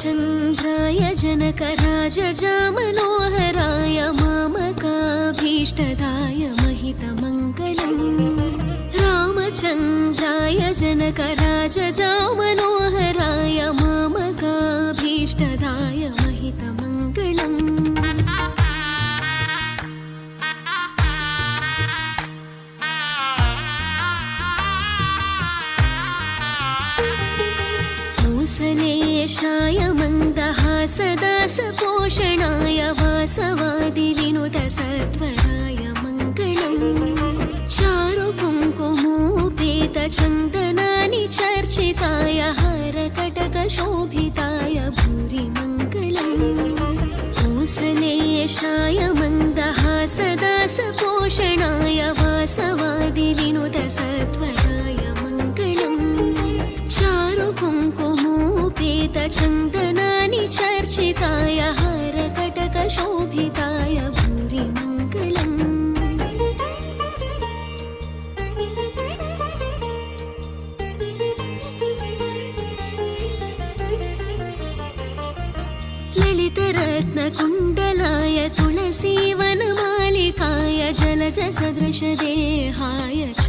रामचन्द्राय जनकराजजामनोहराय मामकाभीष्टदाय महितमङ्गलम् रामचन्द्राय जनकराजजामनोहराय मामकाभीष्टदाय महितमङ्गलम् कौसलेशाय मन्दहासदासपोषणाय वासवादिविनुतसत्वराय मङ्गलम् चारुकुङ्कुमोपेतचन्दनानि चर्चिताय हारकटकशोभिताय भूरि मङ्गलम् कौसलेशाय मन्दहासदासपोषणाय वासवादिविनुतसत्वराय मङ्गलम् चारुकुङ्कुमोपेतचन्दनानि चर्चिताय हारकटकशोभिताय भूरि मङ्गलम् ललितरत्नकुण्डलाय तुलसीवनमालिकाय जलजसदृशदेहाय च